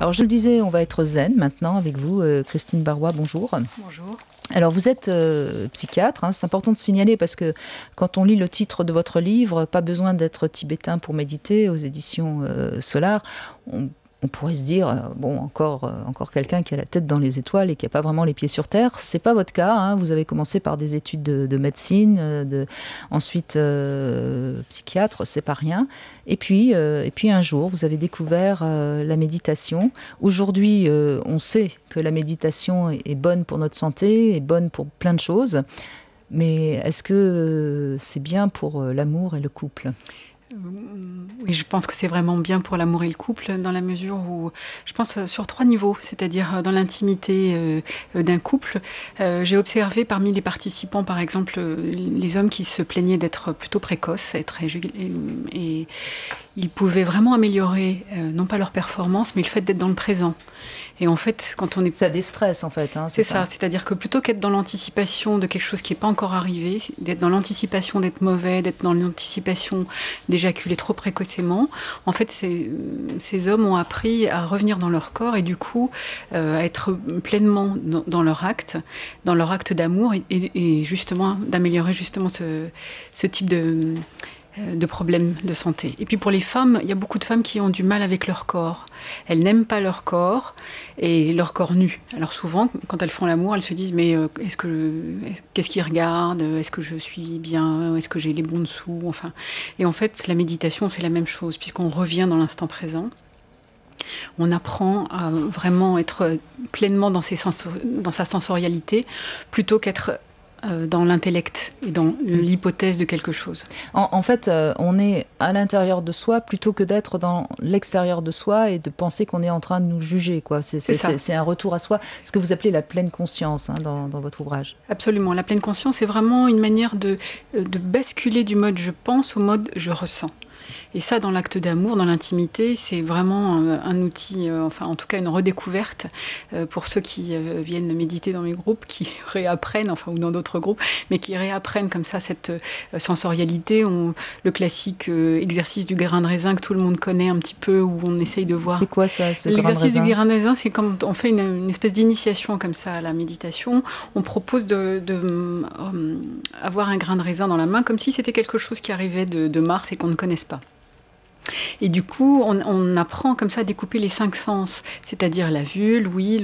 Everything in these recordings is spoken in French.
Alors je le disais, on va être zen maintenant avec vous, Christine Barrois, bonjour. Bonjour. Alors vous êtes psychiatre, hein, c'est important de signaler parce que quand on lit le titre de votre livre, pas besoin d'être tibétain pour méditer, aux éditions Solar, on pourrait se dire, bon, encore quelqu'un qui a la tête dans les étoiles et qui n'a pas vraiment les pieds sur terre. C'est pas votre cas, hein. Vous avez commencé par des études de médecine, ensuite psychiatre, c'est pas rien. Et puis un jour, vous avez découvert la méditation. Aujourd'hui, on sait que la méditation est bonne pour notre santé, est bonne pour plein de choses. Mais est-ce que c'est bien pour l'amour et le couple ? Oui, je pense que c'est vraiment bien pour l'amour et le couple, dans la mesure où, je pense, sur 3 niveaux, c'est-à-dire dans l'intimité d'un couple. J'ai observé parmi les participants, par exemple, les hommes qui se plaignaient d'être plutôt précoces, et ils pouvaient vraiment améliorer, non pas leur performance, mais le fait d'être dans le présent. Et en fait, quand on est... Ça déstresse, en fait. Hein, c'est ça, c'est-à-dire que plutôt qu'être dans l'anticipation de quelque chose qui n'est pas encore arrivé, d'être dans l'anticipation d'être mauvais, d'être dans l'anticipation d'éjaculer trop précocement, en fait, ces hommes ont appris à revenir dans leur corps et du coup, à être pleinement dans leur acte d'amour et justement, d'améliorer justement ce type de problèmes de santé. Et puis pour les femmes, il y a beaucoup de femmes qui ont du mal avec leur corps. Elles n'aiment pas leur corps et leur corps nu. Alors souvent, quand elles font l'amour, elles se disent mais qu'est-ce qu'ils regardent ? Est-ce que je suis bien ? Est-ce que j'ai les bons dessous ? Enfin, et en fait, la méditation, c'est la même chose puisqu'on revient dans l'instant présent. On apprend à vraiment être pleinement dans sa sensorialité plutôt qu'être dans l'intellect et dans l'hypothèse de quelque chose. En fait, on est à l'intérieur de soi plutôt que d'être dans l'extérieur de soi et de penser qu'on est en train de nous juger, quoi. C'est un retour à soi, ce que vous appelez la pleine conscience, hein, dans votre ouvrage. Absolument. La pleine conscience, c'est vraiment une manière de basculer du mode je pense au mode je ressens. Et ça, dans l'acte d'amour, dans l'intimité, c'est vraiment un outil, enfin en tout cas une redécouverte pour ceux qui viennent méditer dans mes groupes, qui réapprennent, enfin ou dans d'autres groupes, mais qui réapprennent comme ça cette sensorialité. Le classique exercice du grain de raisin que tout le monde connaît un petit peu, où on essaye de voir... C'est quoi ça, ce grain de raisin ? L'exercice du grain de raisin, c'est quand on fait une espèce d'initiation comme ça à la méditation. On propose avoir un grain de raisin dans la main, comme si c'était quelque chose qui arrivait de Mars et qu'on ne connaisse pas. Et du coup, on apprend comme ça à découper les 5 sens, c'est-à-dire la vue, l'ouïe,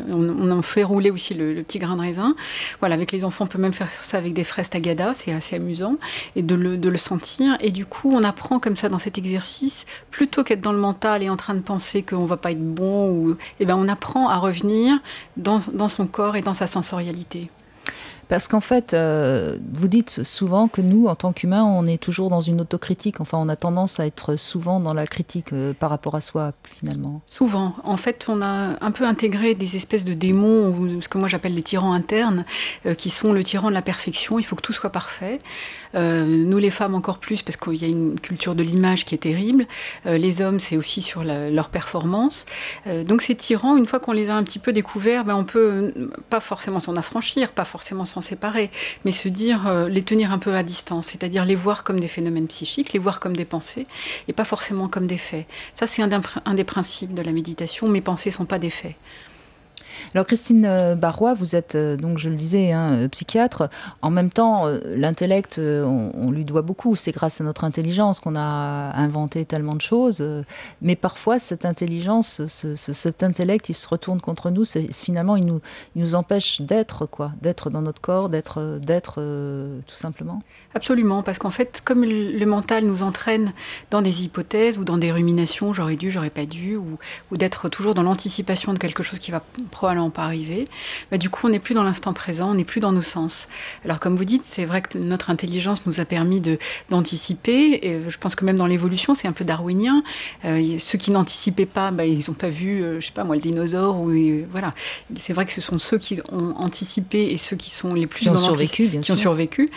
on en fait rouler aussi le petit grain de raisin. Voilà, avec les enfants, on peut même faire ça avec des fraises tagada, c'est assez amusant, et de le sentir. Et du coup, on apprend comme ça dans cet exercice, plutôt qu'être dans le mental et en train de penser qu'on va pas être bon, on apprend à revenir dans son corps et dans sa sensorialité. Parce qu'en fait, vous dites souvent que nous, en tant qu'humains, on est toujours dans une autocritique. Enfin, on a tendance à être souvent dans la critique par rapport à soi, finalement. Souvent. En fait, on a un peu intégré des espèces de démons, ou ce que moi j'appelle les tyrans internes, qui sont le tyran de la perfection. Il faut que tout soit parfait. Nous, les femmes, encore plus, parce qu'il y a une culture de l'image qui est terrible. Les hommes, c'est aussi sur leur performance. Donc ces tyrans, une fois qu'on les a un petit peu découverts, on peut pas forcément s'en affranchir, pas forcément s'en séparer, mais se dire, les tenir un peu à distance, c'est-à-dire les voir comme des phénomènes psychiques, les voir comme des pensées, et pas forcément comme des faits. Ça, c'est un des principes de la méditation. Mes pensées ne sont pas des faits. Alors Christine Barrois, vous êtes donc, je le disais, psychiatre. En même temps, l'intellect, on lui doit beaucoup. C'est grâce à notre intelligence qu'on a inventé tellement de choses. Mais parfois, cette intelligence, cet intellect, il se retourne contre nous. Finalement, il nous empêche d'être dans notre corps, d'être tout simplement. Absolument, parce qu'en fait, comme le mental nous entraîne dans des hypothèses ou dans des ruminations, j'aurais dû, j'aurais pas dû, ou d'être toujours dans l'anticipation de quelque chose qui va probablement pas arriver, du coup, on n'est plus dans l'instant présent, on n'est plus dans nos sens. Alors, comme vous dites, c'est vrai que notre intelligence nous a permis d'anticiper, et je pense que même dans l'évolution, c'est un peu darwinien. Ceux qui n'anticipaient pas, ils n'ont pas vu, je sais pas moi, le dinosaure, voilà. C'est vrai que ce sont ceux qui ont anticipé et ceux qui sont les plus qui ont survécu.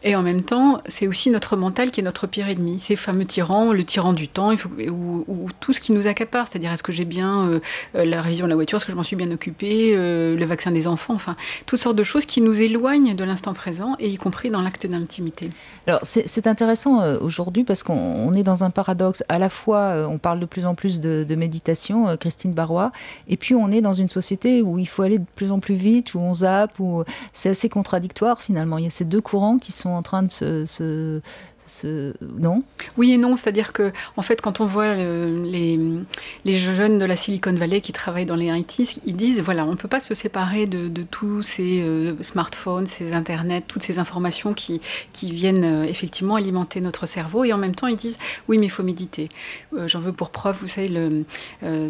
Et en même temps, c'est aussi notre mental qui est notre pire ennemi. Ces fameux tyrans, le tyran du temps, ou tout ce qui nous accapare. C'est-à-dire, est-ce que j'ai bien la révision de la voiture, est-ce que je m'en suis bien occupée ? occupé, le vaccin des enfants, enfin, toutes sortes de choses qui nous éloignent de l'instant présent, et y compris dans l'acte d'intimité. Alors, c'est intéressant aujourd'hui parce qu'on est dans un paradoxe. À la fois, on parle de plus en plus de méditation, Christine Barrois, et puis on est dans une société où il faut aller de plus en plus vite, où on zappe, où c'est assez contradictoire finalement. Il y a ces deux courants qui sont en train de non? Oui et non, c'est-à-dire que en fait, quand on voit les jeunes de la Silicon Valley qui travaillent dans les IT, ils disent voilà, on ne peut pas se séparer de tous ces smartphones, ces internets, toutes ces informations qui viennent effectivement alimenter notre cerveau, et en même temps ils disent oui, mais il faut méditer. J'en veux pour preuve, vous savez,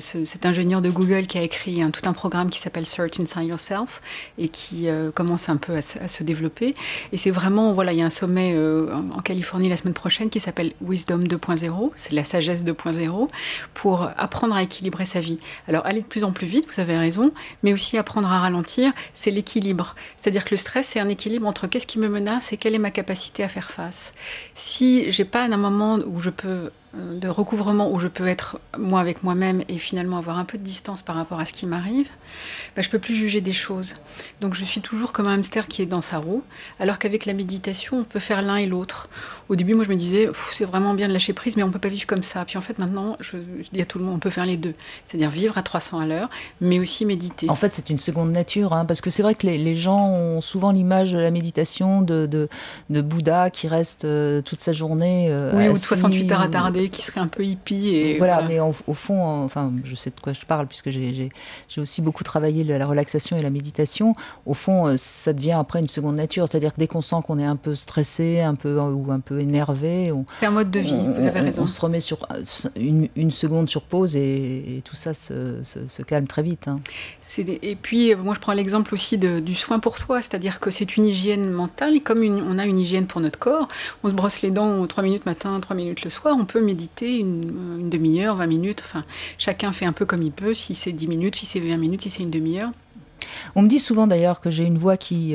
cet ingénieur de Google qui a écrit tout un programme qui s'appelle Search Inside Yourself et qui commence un peu à se développer, et c'est vraiment, voilà, il y a un sommet en Californie la semaine prochaine qui s'appelle Wisdom 2.0, c'est la sagesse 2.0, pour apprendre à équilibrer sa vie. Alors aller de plus en plus vite, vous avez raison, mais aussi apprendre à ralentir, c'est l'équilibre. C'est-à-dire que le stress, c'est un équilibre entre qu'est-ce qui me menace et quelle est ma capacité à faire face. Si j'ai pas un moment où je peux de recouvrement, où je peux être moi avec moi-même et finalement avoir un peu de distance par rapport à ce qui m'arrive, je ne peux plus juger des choses. Donc je suis toujours comme un hamster qui est dans sa roue, alors qu'avec la méditation, on peut faire l'un et l'autre. Au début, moi je me disais, c'est vraiment bien de lâcher prise, mais on ne peut pas vivre comme ça. Puis en fait, maintenant, je dis à tout le monde, on peut faire les deux. C'est-à-dire vivre à 300 à l'heure, mais aussi méditer. En fait, c'est une seconde nature, parce que c'est vrai que les gens ont souvent l'image de la méditation de Bouddha qui reste toute sa journée oui, assis, ou de 68 heures attardées, qui serait un peu hippie. Et voilà, mais au fond, enfin, je sais de quoi je parle, puisque j'ai aussi beaucoup travaillé la relaxation et la méditation. Au fond, ça devient après une seconde nature. C'est-à-dire que dès qu'on sent qu'on est un peu stressé, ou un peu énervé... C'est un mode de vie, vous avez raison. On se remet sur une seconde sur pause et tout ça se calme très vite. Et puis, moi, je prends l'exemple aussi du soin pour soi. C'est-à-dire que c'est une hygiène mentale, comme on a une hygiène pour notre corps. On se brosse les dents 3 minutes matin, 3 minutes le soir. On peut méditer une demi-heure, 20 minutes. Enfin, chacun fait un peu comme il peut. Si c'est 10 minutes, si c'est 20 minutes, si c'est une demi-heure. On me dit souvent d'ailleurs que j'ai une voix qui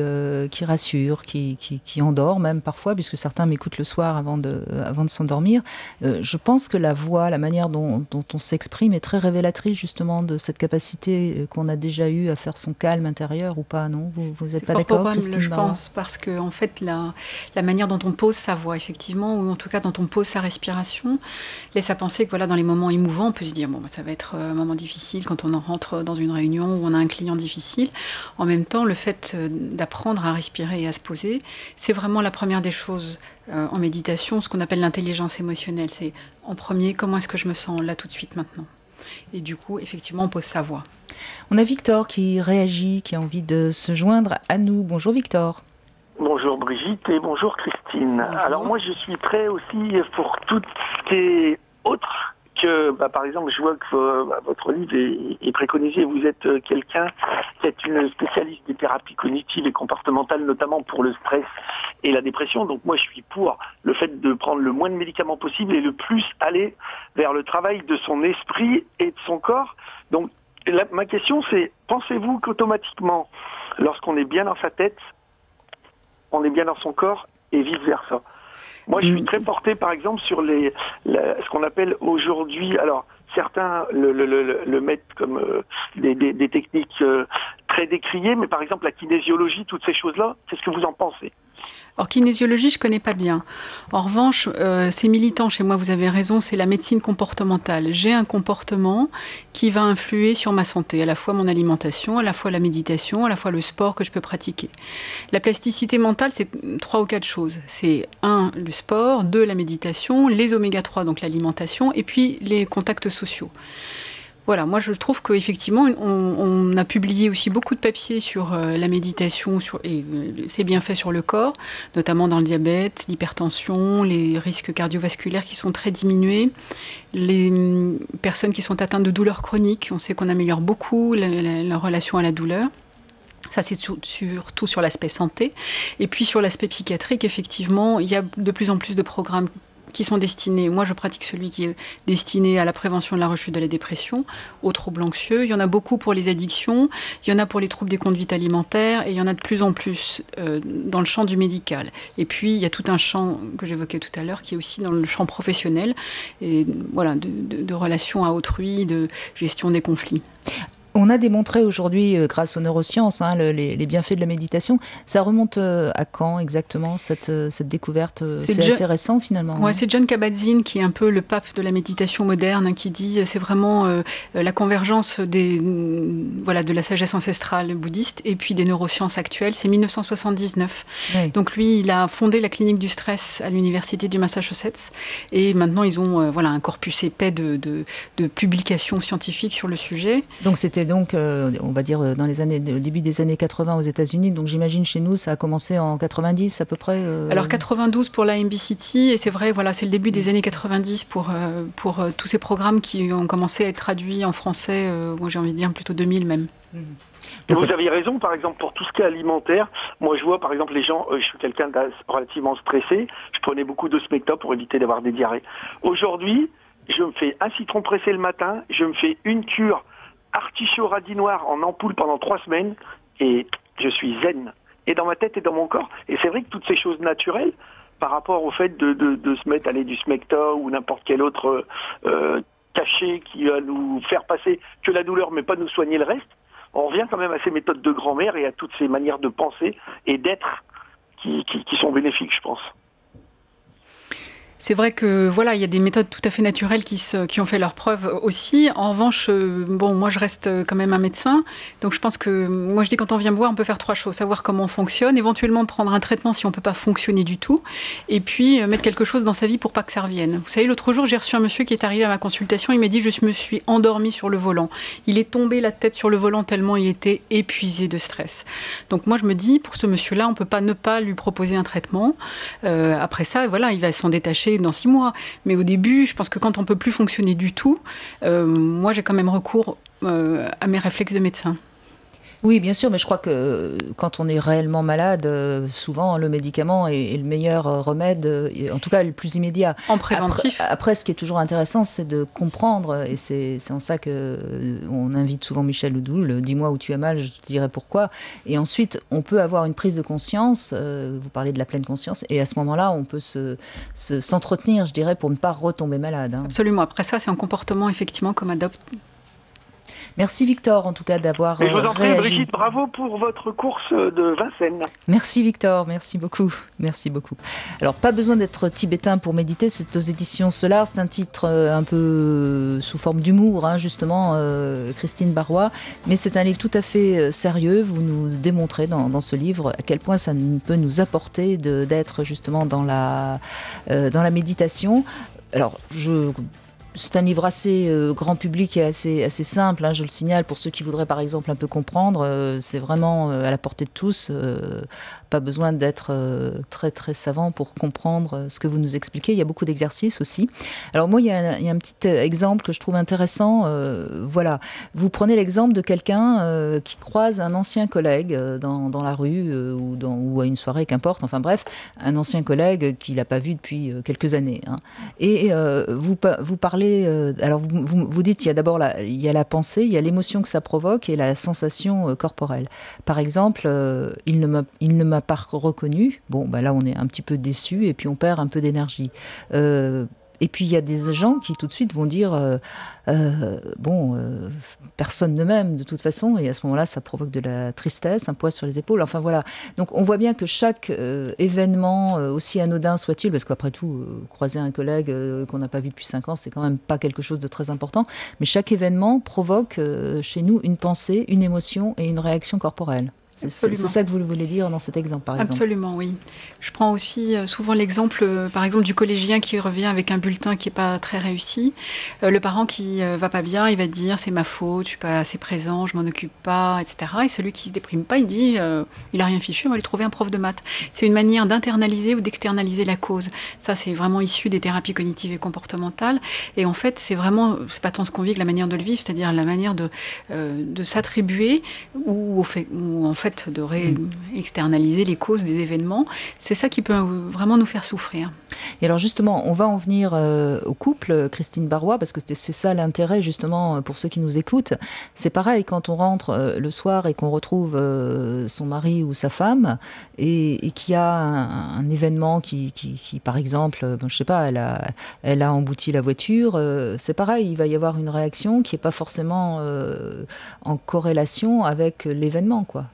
rassure, qui endort même parfois, puisque certains m'écoutent le soir avant de s'endormir. Je pense que la voix, la manière dont on s'exprime est très révélatrice justement de cette capacité qu'on a déjà eue à faire son calme intérieur ou pas, non? Vous n'êtes pas d'accord, Christine? Je pense, parce que en fait, la manière dont on pose sa voix, effectivement, ou en tout cas dont on pose sa respiration, laisse à penser que voilà, dans les moments émouvants, on peut se dire bon, ça va être un moment difficile quand on rentre dans une réunion où on a un client difficile. En même temps, le fait d'apprendre à respirer et à se poser, c'est vraiment la première des choses en méditation, ce qu'on appelle l'intelligence émotionnelle. C'est en premier, comment est-ce que je me sens là tout de suite maintenant? Et du coup, effectivement, on pose sa voix. On a Victor qui réagit, qui a envie de se joindre à nous. Bonjour Victor. Bonjour Brigitte et bonjour Christine. Bonjour. Alors moi, je suis prêt aussi pour tout ce qui est autre. Par exemple, je vois que votre livre est préconisé. Vous êtes quelqu'un qui est une spécialiste des thérapies cognitives et comportementales, notamment pour le stress et la dépression. Donc moi, je suis pour le fait de prendre le moins de médicaments possible et le plus aller vers le travail de son esprit et de son corps. Donc ma question, c'est, pensez-vous qu'automatiquement, lorsqu'on est bien dans sa tête, on est bien dans son corps et vice-versa? Moi, je suis très porté, par exemple, sur ce qu'on appelle aujourd'hui. Alors, certains le mettent comme des techniques très décriées, mais par exemple, la kinésiologie, toutes ces choses-là, qu'est-ce que vous en pensez? Alors, kinésiologie, je ne connais pas bien. En revanche, c'est militant chez moi, vous avez raison, c'est la médecine comportementale. J'ai un comportement qui va influer sur ma santé, à la fois mon alimentation, à la fois la méditation, à la fois le sport que je peux pratiquer. La plasticité mentale, c'est 3 ou 4 choses. C'est 1, le sport, 2, la méditation, les oméga-3, donc l'alimentation, et puis les contacts sociaux. Voilà, moi je trouve qu'effectivement, on a publié aussi beaucoup de papiers sur la méditation et ses bienfaits sur le corps, notamment dans le diabète, l'hypertension, les risques cardiovasculaires qui sont très diminués, les personnes qui sont atteintes de douleurs chroniques, on sait qu'on améliore beaucoup la relation à la douleur. Ça, c'est surtout sur l'aspect santé. Et puis sur l'aspect psychiatrique, effectivement, il y a de plus en plus de programmes qui sont destinés, moi je pratique celui qui est destiné à la prévention de la rechute de la dépression, aux troubles anxieux. Il y en a beaucoup pour les addictions, il y en a pour les troubles des conduites alimentaires, et il y en a de plus en plus dans le champ du médical. Et puis il y a tout un champ que j'évoquais tout à l'heure qui est aussi dans le champ professionnel, et voilà, de relations à autrui, de gestion des conflits. On a démontré aujourd'hui, grâce aux neurosciences, les bienfaits de la méditation. Ça remonte à quand exactement, cette découverte? C'est assez récent finalement. Ouais, c'est Jon Kabat-Zinn qui est un peu le pape de la méditation moderne, qui dit c'est vraiment la convergence de la sagesse ancestrale bouddhiste et puis des neurosciences actuelles. C'est 1979. Oui. Donc lui, il a fondé la clinique du stress à l'université du Massachusetts et maintenant ils ont un corpus épais de publications scientifiques sur le sujet. Donc c'était on va dire au début des années 80 aux États-Unis. Donc j'imagine chez nous ça a commencé en 90 à peu près. Alors 92 pour la MBCT et c'est vrai, c'est le début des années 90 pour tous ces programmes qui ont commencé à être traduits en français. J'ai envie de dire plutôt 2000 même. Et vous aviez raison, par exemple, pour tout ce qui est alimentaire. Moi, je vois, par exemple, les gens, je suis quelqu'un de relativement stressé, je prenais beaucoup de Smecta pour éviter d'avoir des diarrhées. Aujourd'hui, je me fais un citron pressé le matin, je me fais une cure artichaut radis noir en ampoule pendant 3 semaines, et je suis zen. Et dans ma tête et dans mon corps. Et c'est vrai que toutes ces choses naturelles, par rapport au fait de se mettre à aller du Smecta ou n'importe quel autre cachet qui va nous faire passer que la douleur, mais pas nous soigner le reste, on revient quand même à ces méthodes de grand-mère et à toutes ces manières de penser et d'être qui sont bénéfiques, je pense. C'est vrai que il y a des méthodes tout à fait naturelles qui ont fait leurs preuves aussi. En revanche, moi je reste quand même un médecin, donc je pense que moi je dis quand on vient me voir, on peut faire 3 choses: savoir comment on fonctionne, éventuellement prendre un traitement si on peut pas fonctionner du tout, et puis mettre quelque chose dans sa vie pour pas que ça revienne. Vous savez, l'autre jour j'ai reçu un monsieur qui est arrivé à ma consultation, il m'a dit je me suis endormi sur le volant. Il est tombé la tête sur le volant tellement il était épuisé de stress. Donc moi je me dis pour ce monsieur-là, on peut pas ne pas lui proposer un traitement. Après ça, il va s'en détacher dans 6 mois. Mais au début, je pense que quand on ne peut plus fonctionner du tout, moi j'ai quand même recours à mes réflexes de médecin. Oui, bien sûr, mais je crois que quand on est réellement malade, souvent le médicament est le meilleur remède, en tout cas le plus immédiat. En préventif. Après, ce qui est toujours intéressant, c'est de comprendre, et c'est en ça qu'on invite souvent Michel Ledoux, dis-moi où tu as mal, je te dirai pourquoi. Et ensuite, on peut avoir une prise de conscience, vous parlez de la pleine conscience, et à ce moment-là, on peut s'entretenir, je dirais, pour ne pas retomber malade. Absolument. Après ça, c'est un comportement, effectivement, qu'on adopte. Merci Victor, en tout cas, d'avoir réagi. Je vous en prie, Brigitte, bravo pour votre course de Vincennes. Merci Victor, merci beaucoup. Merci beaucoup. Alors, pas besoin d'être tibétain pour méditer, c'est aux éditions Solar, c'est un titre un peu sous forme d'humour, justement, Christine Barrois, mais c'est un livre tout à fait sérieux. Vous nous démontrez dans ce livre à quel point ça peut nous apporter d'être justement dans la méditation. Alors, c'est un livre assez grand public et assez simple, je le signale, pour ceux qui voudraient par exemple un peu comprendre. C'est vraiment à la portée de tous. Pas besoin d'être très très savant pour comprendre ce que vous nous expliquez. Il y a beaucoup d'exercices aussi. Alors moi, il y a un petit exemple que je trouve intéressant. Vous prenez l'exemple de quelqu'un qui croise un ancien collègue dans la rue ou à une soirée, qu'importe. Enfin bref, un ancien collègue qu'il n'a pas vu depuis quelques années. Et vous parlez. Alors vous dites, il y a d'abord il y a la pensée, il y a l'émotion que ça provoque et la sensation corporelle. Par exemple, il ne m'a pas reconnu. Bon, là on est un petit peu déçu et puis on perd un peu d'énergie. Et puis il y a des gens qui tout de suite vont dire personne ne m'aime de toute façon, et à ce moment-là ça provoque de la tristesse, un poids sur les épaules, enfin voilà. Donc on voit bien que chaque événement, aussi anodin soit-il, parce qu'après tout croiser un collègue qu'on n'a pas vu depuis 5 ans, c'est quand même pas quelque chose de très important, mais chaque événement provoque chez nous une pensée, une émotion et une réaction corporelle. C'est ça que vous voulez dire dans cet exemple, par exemple? Absolument, oui. Je prends aussi souvent l'exemple, par exemple, du collégien qui revient avec un bulletin qui n'est pas très réussi. Le parent qui va pas bien, il va dire « c'est ma faute, je suis pas assez présent, je m'en occupe pas, etc. » Et celui qui se déprime pas, il dit « il a rien fichu, on va lui trouver un prof de maths. » C'est une manière d'internaliser ou d'externaliser la cause. Ça, c'est vraiment issu des thérapies cognitives et comportementales. Et en fait, c'est pas tant ce qu'on vit que la manière de le vivre, c'est-à-dire la manière de s'attribuer ou en fait fait, de externaliser les causes des événements. C'est ça qui peut vraiment nous faire souffrir. Et alors justement, on va en venir au couple, Christine Barrois, parce que c'est ça l'intérêt justement pour ceux qui nous écoutent. C'est pareil, quand on rentre le soir et qu'on retrouve son mari ou sa femme, et qu'il y a un événement qui par exemple, je sais pas, elle a embouti la voiture, c'est pareil, il va y avoir une réaction qui n'est pas forcément en corrélation avec l'événement, quoi.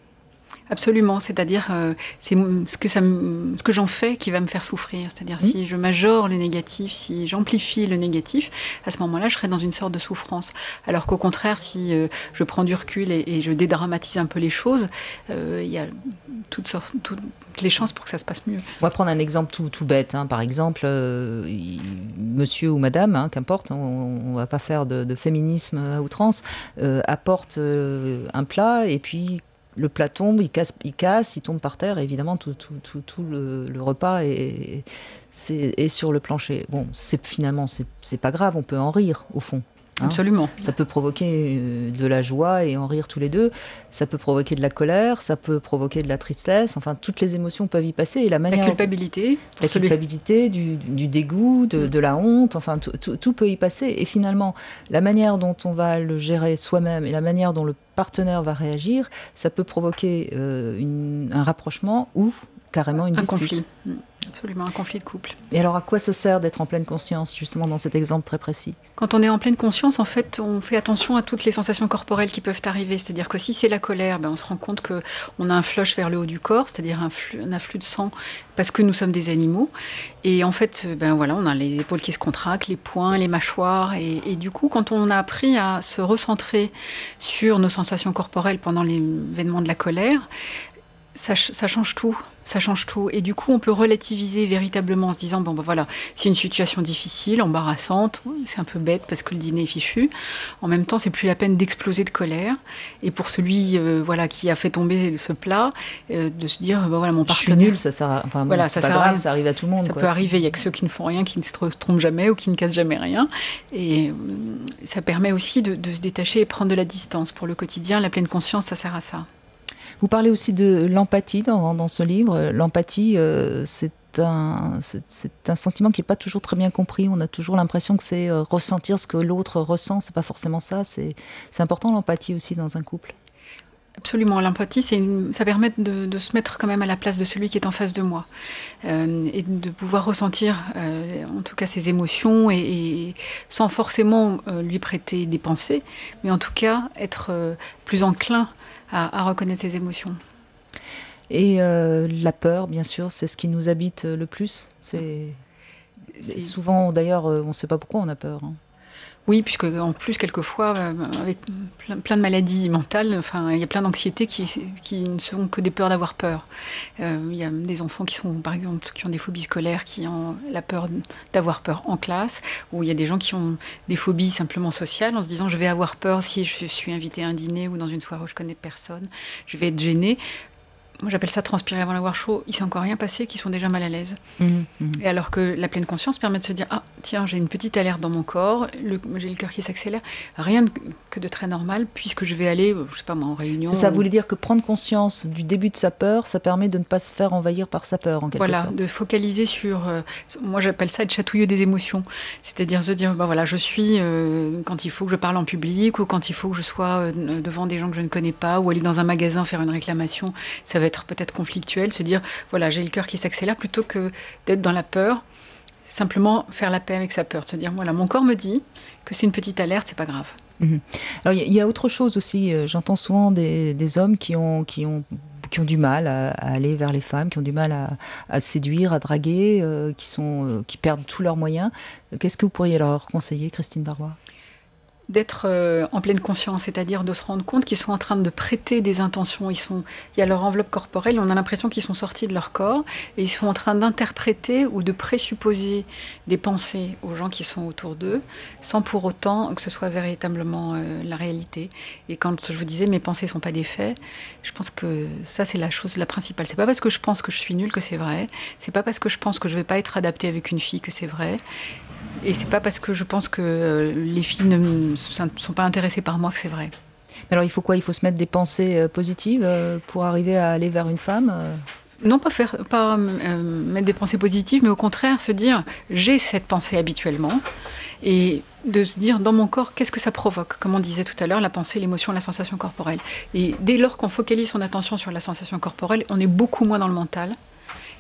Absolument, c'est-à-dire c'est ce que j'en fais qui va me faire souffrir. C'est-à-dire si je majore le négatif, si j'amplifie le négatif, à ce moment-là, je serai dans une sorte de souffrance. Alors qu'au contraire, si je prends du recul et je dédramatise un peu les choses, il y a toutes les chances pour que ça se passe mieux. On va prendre un exemple tout bête. Par exemple, monsieur ou madame, qu'importe, on ne va pas faire de féminisme à outrance, apporte un plat et puis le plat tombe, il casse, il tombe par terre, et évidemment tout le repas est sur le plancher. Bon, finalement, c'est pas grave, on peut en rire, au fond. Absolument. Ça peut provoquer de la joie et en rire tous les deux. Ça peut provoquer de la colère, ça peut provoquer de la tristesse. Enfin, toutes les émotions peuvent y passer. Et la culpabilité. La culpabilité, du dégoût, de la honte. Enfin, tout peut y passer. Et finalement, la manière dont on va le gérer soi-même et la manière dont le partenaire va réagir, ça peut provoquer un rapprochement ou carrément une dispute. Conflit. Absolument, un conflit de couple. Et alors, à quoi ça sert d'être en pleine conscience, justement, dans cet exemple très précis ? Quand on est en pleine conscience, en fait, on fait attention à toutes les sensations corporelles qui peuvent arriver. C'est-à-dire que si c'est la colère, on se rend compte qu'on a un flush vers le haut du corps, c'est-à-dire un afflux de sang, parce que nous sommes des animaux. Et en fait, on a les épaules qui se contractent, les poings, les mâchoires. Et du coup, quand on a appris à se recentrer sur nos sensations corporelles pendant l'événement de la colère, ça change tout. Ça change tout. Et du coup, on peut relativiser véritablement en se disant, c'est une situation difficile, embarrassante, c'est un peu bête parce que le dîner est fichu. En même temps, c'est plus la peine d'exploser de colère. Et pour celui qui a fait tomber ce plat, de se dire, mon partenaire... Je suis nulle, ça sert à... Enfin, c'est pas grave, ça arrive à tout le monde. Ça peut arriver, il n'y a que ceux qui ne font rien, qui ne se trompent jamais ou qui ne cassent jamais rien. Et ça permet aussi de se détacher et prendre de la distance. Pour le quotidien, la pleine conscience, ça sert à ça. Vous parlez aussi de l'empathie dans ce livre. L'empathie, c'est un sentiment qui n'est pas toujours très bien compris. On a toujours l'impression que c'est ressentir ce que l'autre ressent. C'est pas forcément ça. C'est important, l'empathie aussi dans un couple. Absolument, l'empathie, ça permet de se mettre quand même à la place de celui qui est en face de moi et de pouvoir ressentir en tout cas ses émotions et sans forcément lui prêter des pensées, mais en tout cas être plus enclin à reconnaître ses émotions. Et la peur, bien sûr, c'est ce qui nous habite le plus. C'est souvent, d'ailleurs, on ne sait pas pourquoi on a peur. Oui, puisque en plus, quelquefois, avec plein de maladies mentales, il y a plein d'anxiétés qui ne sont que des peurs d'avoir peur. Il y a des enfants qui ont des phobies scolaires, qui ont la peur d'avoir peur en classe, ou il y a des gens qui ont des phobies simplement sociales, en se disant je vais avoir peur si je suis invitée à un dîner ou dans une soirée où je connais personne, je vais être gênée. Moi, j'appelle ça transpirer avant d'avoir chaud. Il ne s'est encore rien passé, qu'ils sont déjà mal à l'aise. Et alors que la pleine conscience permet de se dire « Ah, tiens, j'ai une petite alerte dans mon corps, j'ai le cœur qui s'accélère. Rien que de très normal, puisque je vais aller, je sais pas moi, en réunion. » Ça voulait dire que prendre conscience du début de sa peur, ça permet de ne pas se faire envahir par sa peur, en quelque sorte. Voilà, de focaliser sur... moi, j'appelle ça être chatouilleux des émotions. C'est-à-dire se dire, je suis... quand il faut que je parle en public, ou quand il faut que je sois devant des gens que je ne connais pas, ou aller dans un magasin faire une réclamation, ça va être peut-être conflictuel, se dire j'ai le cœur qui s'accélère, plutôt que d'être dans la peur, simplement faire la paix avec sa peur, se dire mon corps me dit que c'est une petite alerte, c'est pas grave. Alors il y a autre chose aussi, j'entends souvent des hommes qui ont du mal à aller vers les femmes, qui ont du mal à séduire, à draguer, qui perdent tous leurs moyens. Qu'est-ce que vous pourriez leur conseiller, Christine Barrois ? D'être en pleine conscience, c'est-à-dire de se rendre compte qu'ils sont en train de prêter des intentions. Il y a leur enveloppe corporelle, et on a l'impression qu'ils sont sortis de leur corps, et ils sont en train d'interpréter ou de présupposer des pensées aux gens qui sont autour d'eux, sans pour autant que ce soit véritablement la réalité. Et quand je vous disais mes pensées ne sont pas des faits, je pense que ça c'est la chose la principale. C'est pas parce que je pense que je suis nulle que c'est vrai, c'est pas parce que je pense que je vais pas être adaptée avec une fille que c'est vrai. Et c'est pas parce que je pense que les filles ne sont pas intéressées par moi que c'est vrai. Alors il faut quoi? Il faut se mettre des pensées positives pour arriver à aller vers une femme Non, pas mettre des pensées positives, mais au contraire se dire j'ai cette pensée habituellement et de se dire dans mon corps qu'est-ce que ça provoque, comme on disait tout à l'heure, la pensée, l'émotion, la sensation corporelle. Et dès lors qu'on focalise son attention sur la sensation corporelle, on est beaucoup moins dans le mental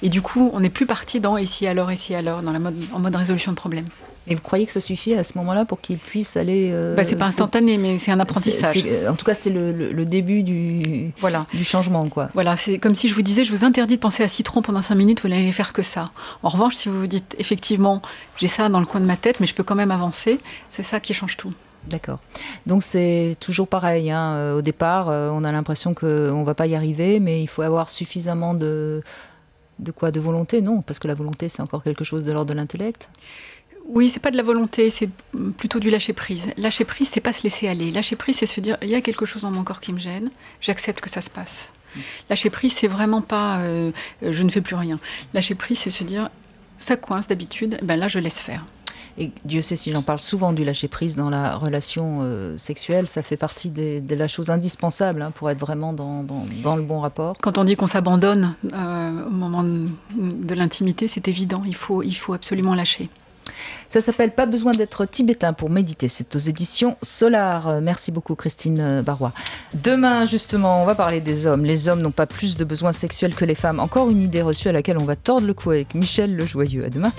et du coup on n'est plus parti dans ici alors, en mode résolution de problème. Et vous croyez que ça suffit à ce moment-là pour qu'il puisse aller... C'est pas instantané, mais c'est un apprentissage. En tout cas, c'est le début du changement, quoi. Voilà, c'est comme si je vous disais, je vous interdis de penser à citron pendant 5 minutes, vous n'allez faire que ça. En revanche, si vous vous dites, effectivement, j'ai ça dans le coin de ma tête, mais je peux quand même avancer, c'est ça qui change tout. D'accord. Donc c'est toujours pareil, hein. Au départ, on a l'impression qu'on ne va pas y arriver, mais il faut avoir suffisamment de quoi? De volonté? Non, parce que la volonté, c'est encore quelque chose de l'ordre de l'intellect. Oui, c'est pas de la volonté, c'est plutôt du lâcher prise. Lâcher prise, c'est pas se laisser aller. Lâcher prise, c'est se dire, il y a quelque chose dans mon corps qui me gêne, j'accepte que ça se passe. Lâcher prise, c'est vraiment pas, je ne fais plus rien. Lâcher prise, c'est se dire, ça coince d'habitude, ben là, je laisse faire. Et Dieu sait si j'en parle souvent du lâcher-prise dans la relation sexuelle, ça fait partie de la chose indispensable pour être vraiment dans le bon rapport. Quand on dit qu'on s'abandonne au moment de l'intimité, c'est évident, il faut absolument lâcher. Ça s'appelle Pas besoin d'être tibétain pour méditer. C'est aux éditions Solar. Merci beaucoup Christine Barrois. Demain justement, on va parler des hommes. Les hommes n'ont pas plus de besoins sexuels que les femmes. Encore une idée reçue à laquelle on va tordre le cou avec Michel Lejoyeux. À demain.